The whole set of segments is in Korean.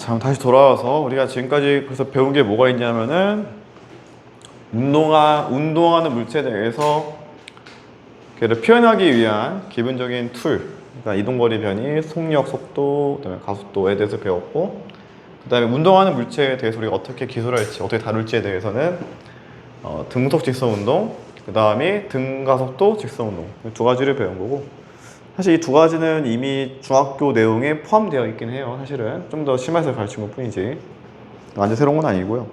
자, 다시 돌아와서 우리가 지금까지 그래서 배운 게 뭐가 있냐면은 운동하는 물체에 대해서 걔를 표현하기 위한 기본적인 툴, 그러니까 이동거리 변이, 속력, 속도, 그다음에 가속도에 대해서 배웠고, 그다음에 운동하는 물체에 대해서 우리가 어떻게 기술할지, 어떻게 다룰지에 대해서는 등속 직선 운동, 그다음에 등가속도 직선 운동 두 가지를 배운 거고, 사실 이 두 가지는 이미 중학교 내용에 포함되어 있긴 해요. 사실은 좀 더 심해서 가르친 것 뿐이지 완전 새로운 건 아니고요.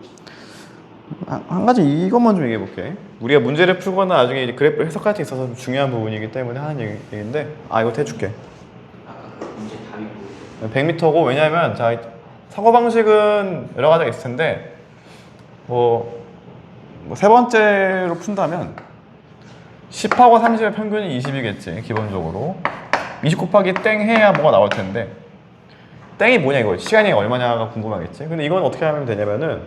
한 가지 이것만 좀 얘기해 볼게. 우리가 문제를 풀거나 나중에 이제 그래프를 해석할 때 있어서 좀 중요한 부분이기 때문에 하는 얘기인데, 이거 해줄게. 아까 그 문제 답이 100m고, 왜냐면 자, 사고방식은 여러 가지가 있을 텐데 세 번째로 푼다면 10하고 30의 평균이 20이겠지 기본적으로. 20 곱하기 땡 해야 뭐가 나올 텐데, 땡이 뭐냐 이거, 시간이 얼마냐가 궁금하겠지. 근데 이건 어떻게 하면 되냐면은,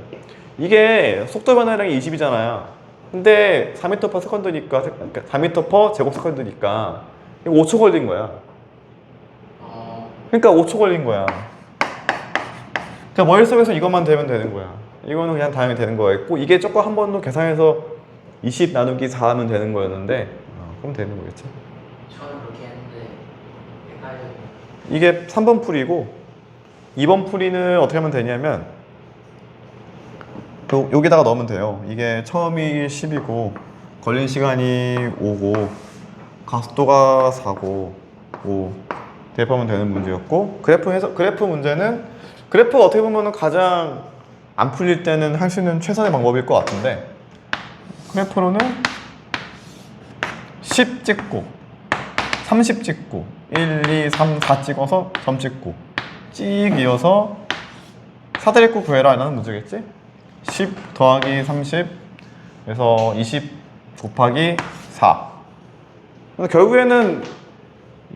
이게 속도 변화량이 20이잖아요 근데 4m/s 세컨드니까, 그러니까 4m/s 제곱 세컨드니까 이거 5초 걸린 거야. 그러니까 5초 걸린 거야. 그러니까 머릿속에서 이것만 되면 되는 거야. 이거는 그냥 다음에 되는 거였고, 이게 조금 한 번 더 계산해서 20 나누기 4 하면 되는 거였는데, 그럼 되는 거겠지. 저는 그렇게 했는데 헷갈려요. 이게 3번 풀이고, 2번 풀이는 어떻게 하면 되냐면 여기다가 넣으면 돼요. 이게 처음이 10이고 걸린 시간이 5고 가속도가 4고 5 대입하면 되는 문제였고, 그래프 문제는, 그래프가 어떻게 보면 가장 안 풀릴 때는 할 수 있는 최선의 방법일 것 같은데, 그래프로는 10 찍고 30 찍고 1, 2, 3, 4 찍어서 점 찍고 찍 이어서 4대입구 구해라 라는 문제겠지? 10 더하기 30 그래서 20 곱하기 4. 결국에는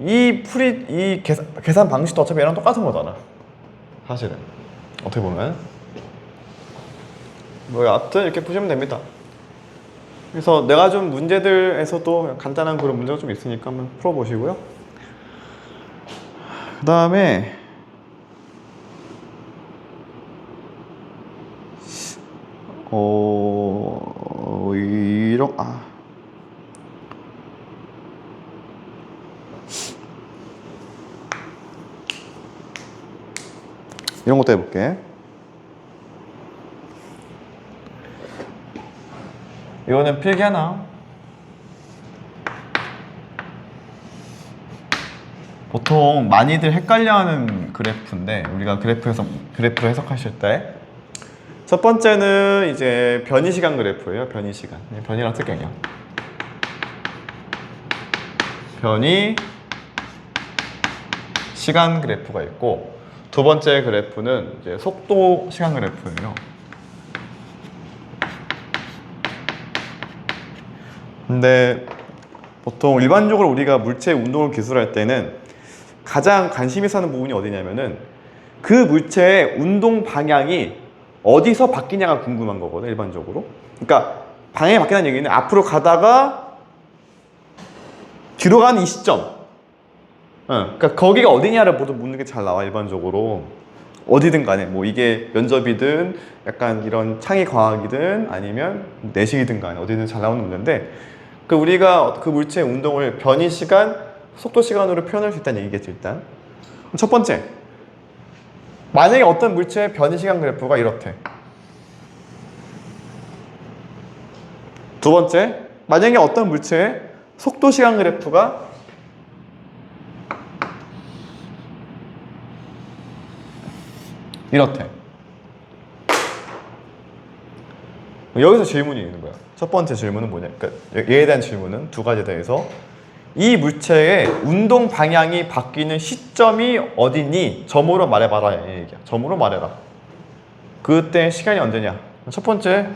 이 계산 방식도 어차피 얘랑 똑같은 거잖아 사실은, 어떻게 보면. 여하튼 이렇게 푸시면 됩니다. 그래서 내가 좀 문제들에서도 간단한 그런 문제가 좀 있으니까 한번 풀어보시고요. 그 다음에 이런 것도 해볼게. 이거는 필기 하나. 보통 많이들 헷갈려하는 그래프인데, 우리가 그래프 해석하실 때 첫 번째는 이제 변이 시간 그래프예요. 변이 시간. 변이랑 쓸게요. 변이 시간 그래프가 있고, 두 번째 그래프는 이제 속도 시간 그래프예요. 근데 보통 일반적으로 우리가 물체 운동을 기술할 때는 가장 관심이 사는 부분이 어디냐면은, 그 물체의 운동 방향이 어디서 바뀌냐가 궁금한 거거든, 일반적으로. 그러니까 방향이 바뀐다는 얘기는 앞으로 가다가 뒤로 가는 이 시점, 그러니까 거기가 어디냐를 모두 묻는 게 잘 나와, 일반적으로. 어디든 간에, 뭐 이게 면접이든 약간 이런 창의 과학이든 아니면 내신이든 간에 어디든 잘 나오는 문제인데, 우리가 그 물체의 운동을 변이 시간, 속도 시간으로 표현할 수 있다는 얘기겠지, 일단. 첫 번째, 만약에 어떤 물체의 변이 시간 그래프가 이렇대. 두 번째, 만약에 어떤 물체의 속도 시간 그래프가 이렇대. 여기서 질문이 있는 거야. 첫 번째 질문은 뭐냐? 그러니까 얘에 대한 질문은 두 가지에 대해서, 이 물체의 운동 방향이 바뀌는 시점이 어디니? 점으로 말해봐라, 이 얘기야. 점으로 말해라. 그때 시간이 언제냐? 첫 번째,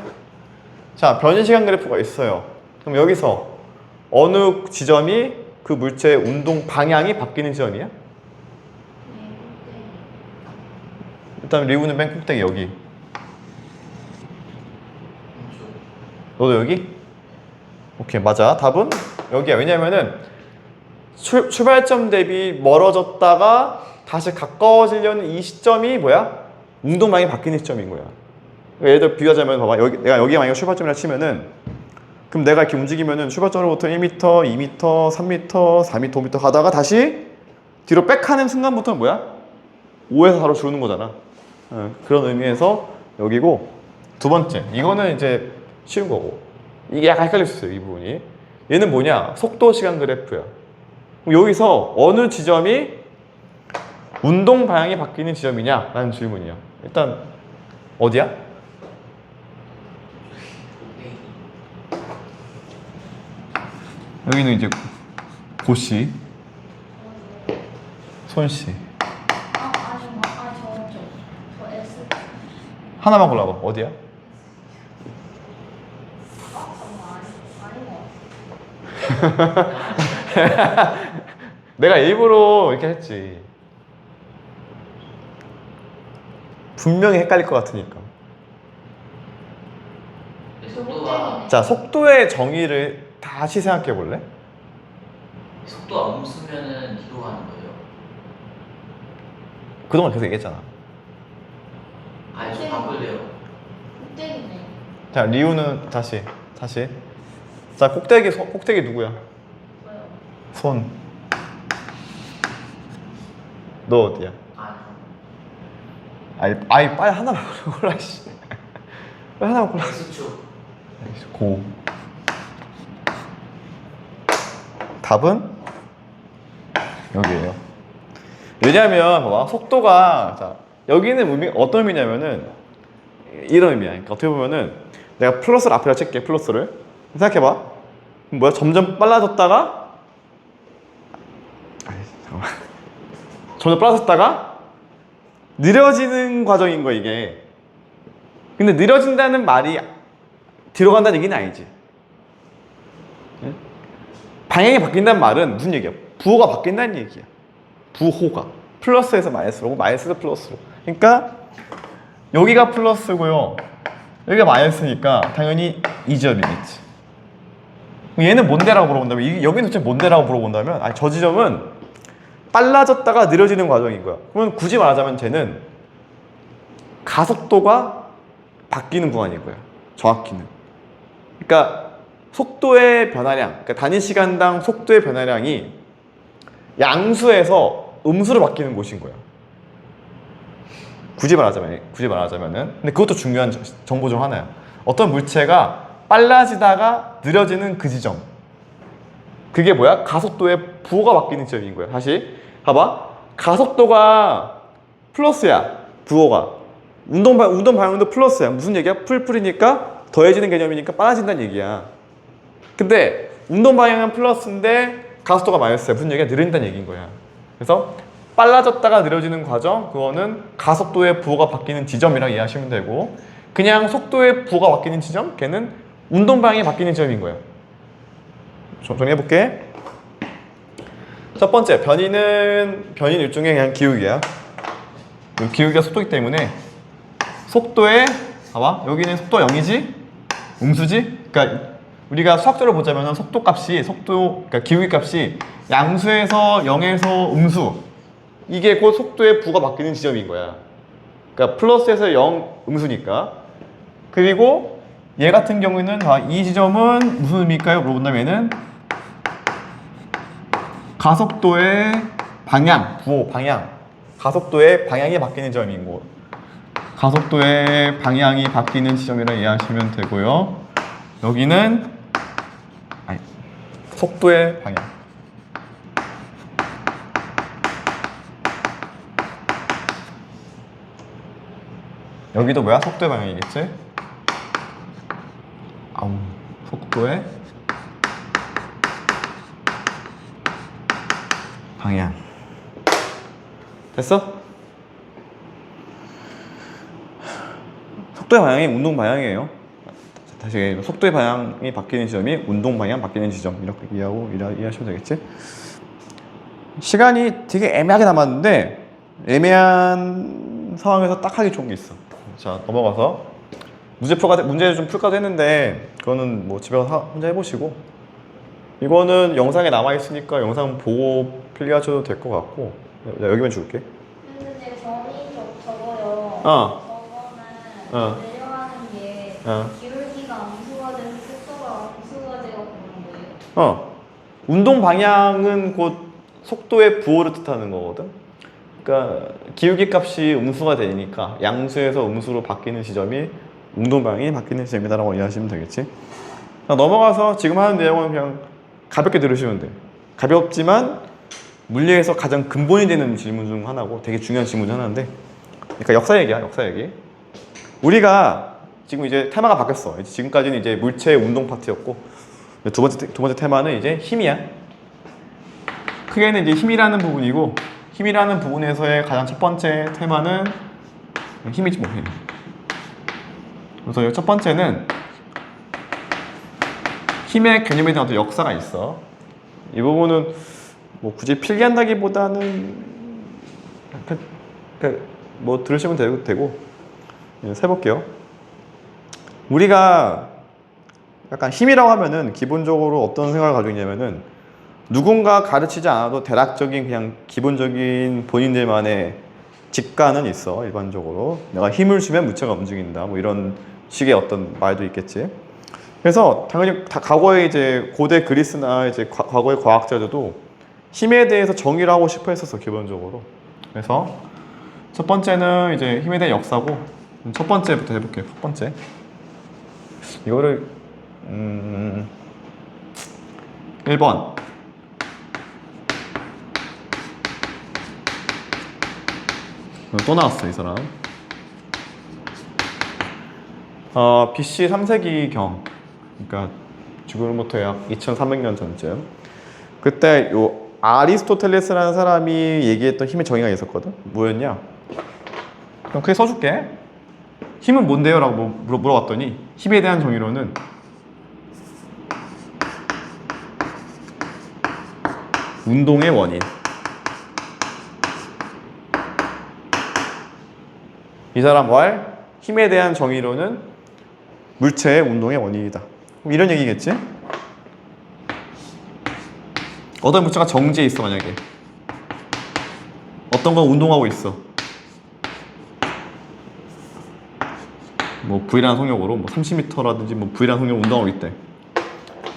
자, 변이 시간 그래프가 있어요. 그럼 여기서 어느 지점이 그 물체의 운동 방향이 바뀌는 지점이야? 일단 리우는 맨 꼭대기 여기. 너도 여기? 오케이, 맞아. 답은 여기야. 왜냐면은 출발점 대비 멀어졌다가 다시 가까워지려는 이 시점이 뭐야? 운동 방향이 바뀌는 시점인 거야. 그러니까 예를 들어 비유하자면 봐봐. 내가 여기가 만약에 출발점이라 치면은 그럼 내가 이렇게 움직이면은 출발점으로부터 1m, 2m, 3m, 4m, 5m 가다가 다시 뒤로 백하는 순간부터는 뭐야? 5에서 4로 줄는 거잖아. 그런 의미에서 여기고 두 번째 이거는 이제 쉬운 거고 이게 약간 헷갈릴 수 있어요. 이 부분이 얘는 뭐냐? 속도 시간 그래프야. 그럼 여기서 어느 지점이 운동 방향이 바뀌는 지점이냐? 라는 질문이야. 일단 어디야? 여기는 이제 고씨, 손씨 저 S. 하나만 골라봐. 어디야? 아닌 것 같아. 내가 일부러 이렇게 했지. 분명히 헷갈릴 것 같으니까. 속도가 자, 속도의 정의를 다시 생각해 볼래? 속도가 없으면은 뒤로 가는 거예요. 그동안 계속 얘기했잖아. 아니 저 바꿀래요. 꼭대기네. 자, 리우는 다시. 자, 꼭대기 누구야? 저요. 손. 너 어디야? 아이 빨리 하나만 골라. 씨. 빨리 하나만 골라. X축. 고. 답은 여기에요. 왜냐하면 봐봐 속도가 자 여기는 의미 어떤 의미냐면은 이런 의미야. 그러니까 어떻게 보면은 내가 플러스를 앞에다 칠게. 플러스를 생각해봐. 그럼 뭐야? 점점 빨라졌다가 잠깐만. 점점 빨라졌다가 느려지는 과정인 거 이게. 근데 느려진다는 말이 뒤로 간다는 얘기는 아니지. 응? 방향이 바뀐다는 말은 무슨 얘기야? 부호가 바뀐다는 얘기야. 부호가 플러스에서 마이너스로, 마이너스에서 플러스로. 그러니까 여기가 플러스고요. 여기가 마이너스니까 당연히 이 지점이겠지. 얘는 뭔데라고 물어본다면 여기는 도대체 뭔데라고 물어본다면 아니 저 지점은 빨라졌다가 느려지는 과정인 거야. 그러면 굳이 말하자면 쟤는 가속도가 바뀌는 구간인 거야. 정확히는. 그러니까 속도의 변화량, 그러니까 단위 시간당 속도의 변화량이 양수에서 음수로 바뀌는 곳인 거야. 굳이 말하자면은. 근데 그것도 중요한 정보 중 하나야. 어떤 물체가 빨라지다가 느려지는 그 지점. 그게 뭐야? 가속도의 부호가 바뀌는 지점인 거야. 다시 봐봐. 가속도가 플러스야. 부호가. 운동 방향도 플러스야. 무슨 얘기야? 풀풀이니까 더해지는 개념이니까 빨라진다는 얘기야. 근데 운동 방향은 플러스인데 가속도가 마이너스야. 무슨 얘기야? 느린다는 얘기인 거야. 그래서 빨라졌다가 느려지는 과정, 그거는 가속도의 부호가 바뀌는 지점이라고 이해하시면 되고, 그냥 속도의 부호가 바뀌는 지점, 걔는 운동 방향이 바뀌는 지점인 거야. 정리해볼게. 첫 번째, 변인 일종의 그냥 기울기야. 기울기가 속도이기 때문에 속도의 봐봐 여기는 속도가 0이지 음수지. 그러니까 우리가 수학적으로 보자면 속도 값이 그러니까 기울기 값이 양수에서 0에서 음수 이게 곧 속도의 부가 바뀌는 지점인 거야. 그러니까 플러스에서 0 음수니까. 그리고 얘 같은 경우에는 이 지점은 무슨 의미일까요? 물어본다면 얘는 가속도의 방향, 부호 방향, 가속도의 방향이 바뀌는 점인 거. 가속도의 방향이 바뀌는 지점이라 이해하시면 되고요. 여기는 속도의 방향. 여기도 뭐야? 속도의 방향이겠지? 속도의 방향. 됐어? 속도의 방향이 운동 방향이에요. 다시 속도의 방향이 바뀌는 지점이 운동 방향 바뀌는 지점 이렇게 이해하시면 되겠지? 시간이 되게 애매하게 남았는데 애매한 상황에서 딱 하기 좋은 게 있어. 자 넘어가서 문제 좀 풀까도 했는데 그거는 뭐 집에 가서 혼자 해보시고 이거는 영상에 남아 있으니까 영상 보고 필기하셔도 될 것 같고 여기만 줄게. 근데 점이 적어요. 저거는 내려가는 게 어. 기울기가 암수가 돼서 속도가 암수가 되어 보는 거예요. 운동 방향은 곧 속도의 부호를 뜻하는 거거든. 그러니까 기울기 값이 음수가 되니까 양수에서 음수로 바뀌는 지점이 운동 방향이 바뀌는 지점이다라고 이해하시면 되겠지. 자, 넘어가서 지금 하는 내용은 그냥 가볍게 들으시면 돼. 가볍지만 물리에서 가장 근본이 되는 질문 중 하나고 되게 중요한 질문 중 하나인데, 그러니까 역사 얘기야, 역사 얘기. 우리가 지금 이제 테마가 바뀌었어. 이제 지금까지는 이제 물체의 운동 파트였고, 두 번째 테마는 이제 힘이야. 크게는 이제 힘이라는 부분이고, 힘이라는 부분에서의 가장 첫 번째 테마는 힘이지 뭐. 힘. 그래서 첫 번째는 힘의 개념에 대한 어떤 역사가 있어. 이 부분은 뭐 굳이 필기한다기보다는 뭐 들으시면 되고 세볼게요. 우리가 약간 힘이라고 하면은 기본적으로 어떤 생각을 가지고 있냐면은 누군가 가르치지 않아도 대략적인 그냥 기본적인 본인들만의 직관은 있어. 일반적으로 내가 힘을 주면 물체가 움직인다 뭐 이런 식의 어떤 말도 있겠지. 그래서 당연히 과거에 이제 고대 그리스나 이제 과거의 과학자들도 힘에 대해서 정의를 하고 싶어 했었어, 기본적으로. 그래서 첫 번째는 이제 힘에 대한 역사고, 첫 번째부터 해볼게요. 첫 번째. 이거를 1번. 또 나왔어, 이 사람. BC 3세기경, 그러니까 지금부터 약 2300년 전쯤. 그때 요 아리스토텔레스라는 사람이 얘기했던 힘의 정의가 있었거든. 뭐였냐? 그럼 크게 써줄게. 힘은 뭔데요? 라고 물어봤더니 힘에 대한 정의로는 운동의 원인. 이 사람 말 힘에 대한 정의로는 물체의 운동의 원인이다. 그럼 이런 얘기겠지? 어떤 물체가 정지해 있어, 만약에. 어떤 건 운동하고 있어. 뭐 V라는 속력으로 뭐 30m라든지 뭐 V라는 속력으로 운동하고 있대.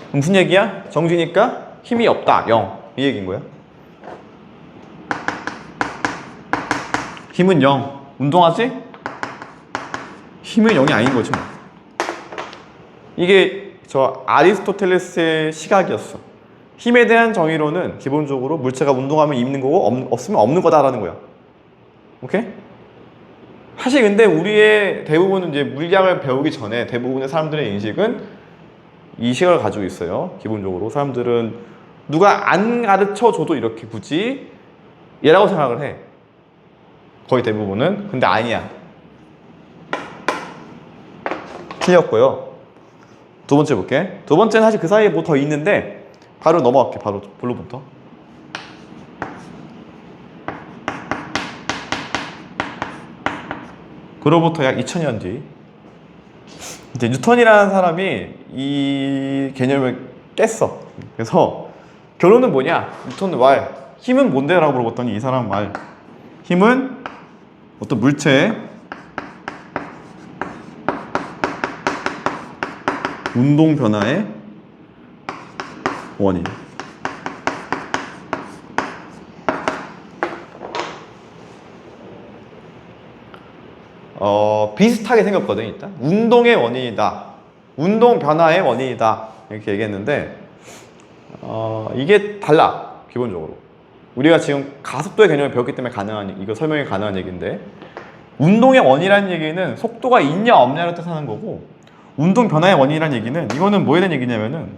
그럼 무슨 얘기야? 정지니까 힘이 없다, 0. 이 얘기인 거야. 힘은 0. 운동하지? 힘은 0이 아닌 거지 뭐. 이게 저 아리스토텔레스의 시각이었어. 힘에 대한 정의로는 기본적으로 물체가 운동하면 있는 거고 없으면 없는 거다라는 거야. 오케이? 사실 근데 우리의 대부분은 이제 물리학을 배우기 전에 대부분의 사람들의 인식은 이 시각을 가지고 있어요. 기본적으로 사람들은 누가 안 가르쳐 줘도 이렇게 굳이 얘라고 생각을 해. 거의 대부분은. 근데 아니야. 틀렸고요. 두 번째 볼게. 두 번째는 사실 그 사이에 뭐 더 있는데 바로 넘어갈게. 바로 블루부터. 그로부터 약 2000년 뒤 이제 뉴턴이라는 사람이 이 개념을 깼어. 그래서 결론은 뭐냐? 뉴턴은 말 힘은 뭔데요? 라고 물어봤더니 이 사람 말 힘은 어떤 물체의 운동 변화의 원인. 비슷하게 생겼거든. 일단 운동의 원인이다, 운동 변화의 원인이다 이렇게 얘기했는데 이게 달라. 기본적으로 우리가 지금 가속도의 개념을 배웠기 때문에 가능한, 이거 설명이 가능한 얘기인데, 운동의 원이라는 얘기는 속도가 있냐 없냐를 뜻하는 거고, 운동 변화의 원인이라는 얘기는 이거는 뭐에 대한 얘기냐면은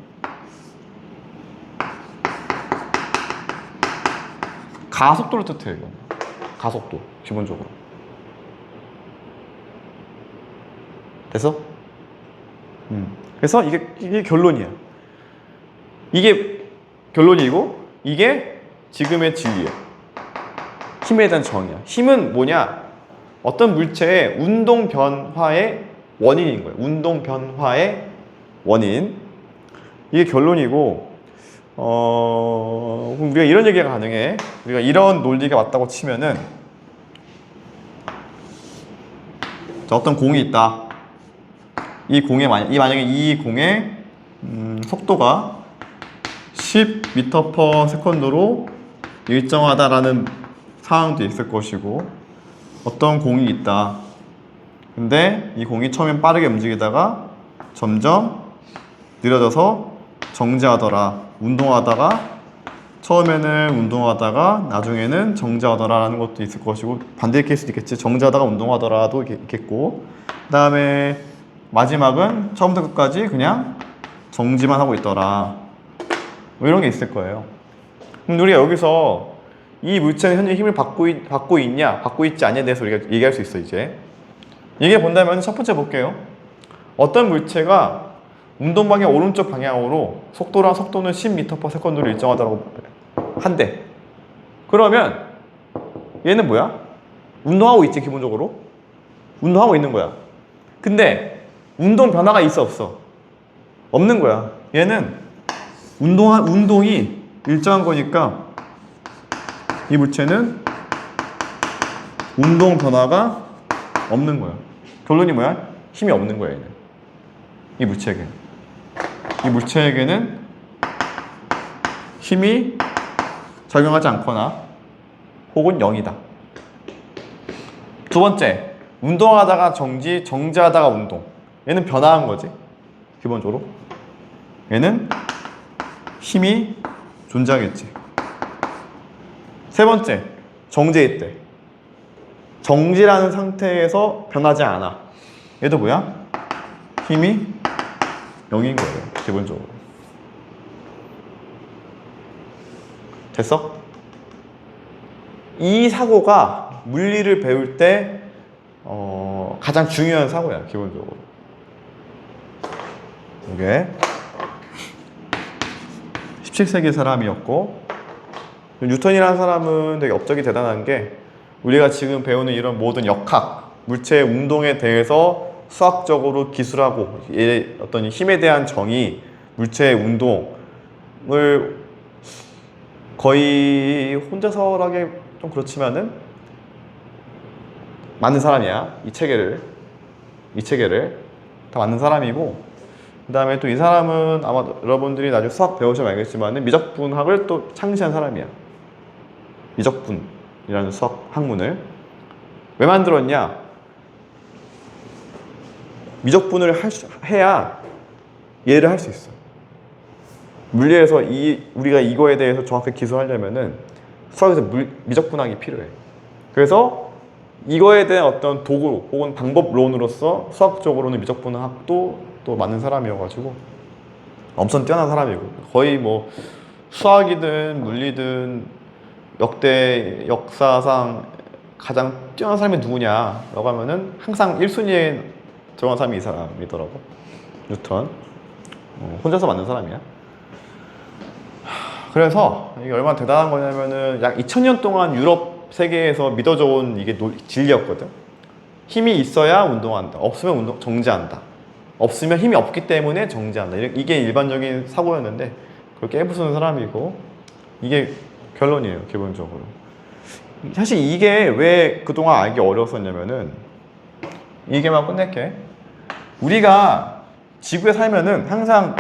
가속도를 뜻해요. 이건 가속도 기본적으로. 됐어? 그래서 이게 결론이야. 이게 결론이고 이게 지금의 진리야. 힘에 대한 정의야. 힘은 뭐냐? 어떤 물체의 운동 변화의 원인인 거예요. 운동 변화의 원인. 이게 결론이고, 그럼 우리가 이런 얘기가 가능해. 우리가 이런 논리가 맞다고 치면은 자, 어떤 공이 있다. 만약에 이 공의 속도가 10m/s로 일정하다라는 상황도 있을 것이고, 어떤 공이 있다. 근데 이 공이 처음엔 빠르게 움직이다가 점점 느려져서 정지하더라. 처음에는 운동하다가 나중에는 정지하더라라는 것도 있을 것이고, 반대의 케이스도 있겠지. 정지하다가 운동하더라도 있겠고, 그 다음에 마지막은 처음부터 끝까지 그냥 정지만 하고 있더라. 뭐 이런 게 있을 거예요. 그럼 우리가 여기서 이 물체는 현재 힘을 받고 있냐, 받고 있지 않냐에 대해서 우리가 얘기할 수 있어. 이제 얘기해 본다면 첫 번째 볼게요. 어떤 물체가 운동 방향 오른쪽 방향으로 속도는 10m/s로 일정하다고 한대. 그러면 얘는 뭐야? 운동하고 있지. 기본적으로 운동하고 있는 거야. 근데 운동 변화가 있어 없어? 없는 거야. 얘는 운동이 일정한 거니까 이 물체는 운동 변화가 없는 거야. 결론이 뭐야? 힘이 없는 거야. 얘는. 이 물체에게는 힘이 작용하지 않거나 혹은 0이다. 두 번째, 운동하다가 정지하다가 운동. 얘는 변화한 거지. 기본적으로 얘는 힘이 존재하겠지. 세 번째, 정지했대. 정지라는 상태에서 변하지 않아. 얘도 뭐야? 힘이 0인 거예요. 기본적으로. 됐어? 이 사고가 물리를 배울 때 가장 중요한 사고야. 기본적으로. 이게 17세기 사람이었고, 뉴턴이라는 사람은 되게 업적이 대단한 게, 우리가 지금 배우는 이런 모든 역학, 물체의 운동에 대해서 수학적으로 기술하고, 어떤 힘에 대한 정의, 물체의 운동을 거의 혼자서라기 좀 그렇지만은 만든 사람이야. 이 체계를 다 만든 사람이고, 그 다음에 또 이 사람은 아마 여러분들이 나중에 수학 배우시면 알겠지만 미적분학을 또 창시한 사람이야. 미적분이라는 수학 학문을 왜 만들었냐? 미적분을 해야 얘를 할 수 있어. 물리에서 우리가 이거에 대해서 정확히 기술하려면은 수학에서 미적분학이 필요해. 그래서 이거에 대한 어떤 도구 혹은 방법론으로서 수학적으로는 미적분학도 또 맞는 사람이어가지고 엄청 뛰어난 사람이고, 거의 뭐 수학이든 물리든 역사상 가장 뛰어난 사람이 누구냐라고 하면은 항상 1순위에 들어간 사람이 이 사람이더라고. 뉴턴. 혼자서 만든 사람이야. 그래서 이게 얼마나 대단한 거냐면은 약 2000년 동안 유럽 세계에서 믿어져 온 이게 진리였거든. 힘이 있어야 운동한다. 없으면 정지한다. 없으면 힘이 없기 때문에 정지한다. 이게 일반적인 사고였는데 그걸 깨부수는 사람이고, 이게 결론이에요. 기본적으로. 사실 이게 왜 그동안 알기 어려웠었냐면은, 이게만 끝낼게. 우리가 지구에 살면은 항상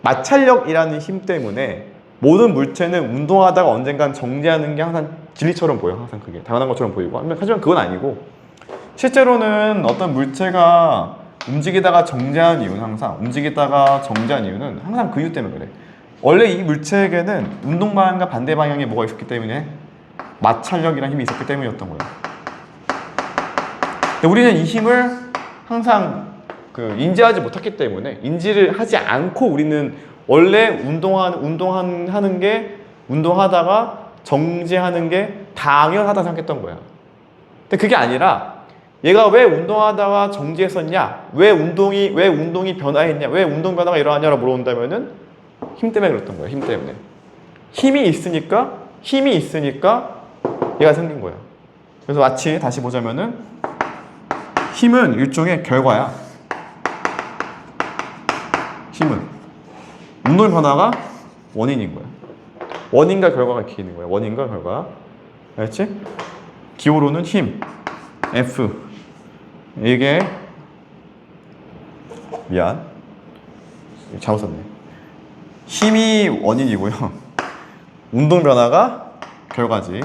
마찰력이라는 힘 때문에 모든 물체는 운동하다가 언젠간 정지하는 게 항상 진리처럼 보여. 항상 그게 당연한 것처럼 보이고, 하지만 그건 아니고, 실제로는 어떤 물체가 움직이다가 정지한 이유는 항상 그 이유 때문에 그래. 원래 이 물체에게는 운동 방향과 반대 방향에 뭐가 있었기 때문에, 마찰력이라는 힘이 있었기 때문이었던 거야. 근데 우리는 이 힘을 항상 인지하지 못했기 때문에, 인지를 하지 않고 우리는 원래 운동하는 게, 운동하다가 정지하는 게 당연하다 생각했던 거야. 근데 그게 아니라, 얘가 왜 운동하다가 정지했었냐? 왜 운동이 변화했냐? 왜 운동 변화가 일어나냐라고 물어본다면은 힘 때문에 그랬던 거야. 힘 때문에. 힘이 있으니까 얘가 생긴 거야. 그래서 마치 다시 보자면은 힘은 일종의 결과야. 힘은 운동 변화가 원인인 거야. 원인과 결과가 이렇게 있는 거야. 원인과 결과. 알겠지? 기호로는 힘 F, 이게 미안 잘못 썼네. 힘이 원인이고요. 운동 변화가 결과지.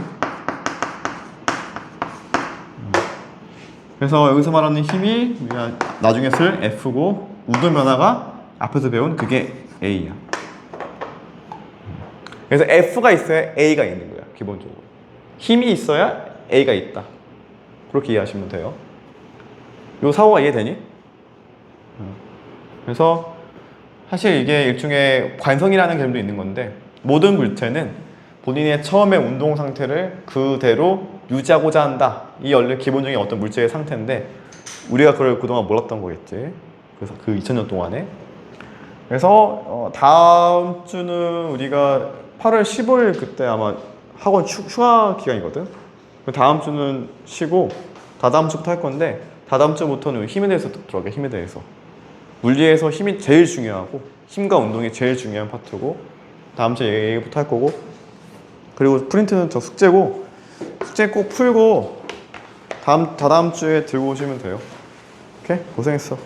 그래서 여기서 말하는 힘이 우리가 나중에 쓸 F고 운동 변화가 앞에서 배운 그게 A야. 그래서 F가 있어야 A가 있는 거야 기본적으로. 힘이 있어야 A가 있다. 그렇게 이해하시면 돼요. 요 사고가 이해되니? 그래서 사실 이게 일종의 관성이라는 개념도 있는 건데 모든 물체는 본인의 처음의 운동 상태를 그대로 유지하고자 한다. 이 원래 기본적인 어떤 물체의 상태인데 우리가 그걸 그동안 몰랐던 거겠지. 그래서 그 2000년 동안에. 그래서 다음 주는 우리가 8월 15일 그때 아마 학원 휴가 기간이거든. 다음 주는 쉬고 다다음 주부터 할 건데 다다음 주부터는 힘에 대해서 들어가게. 힘에 대해서. 물리에서 힘이 제일 중요하고 힘과 운동이 제일 중요한 파트고 다음 주에 얘기부터 할 거고 그리고 프린트는 저 숙제고 숙제 꼭 풀고 다다음 주에 들고 오시면 돼요. 오케이? 고생했어.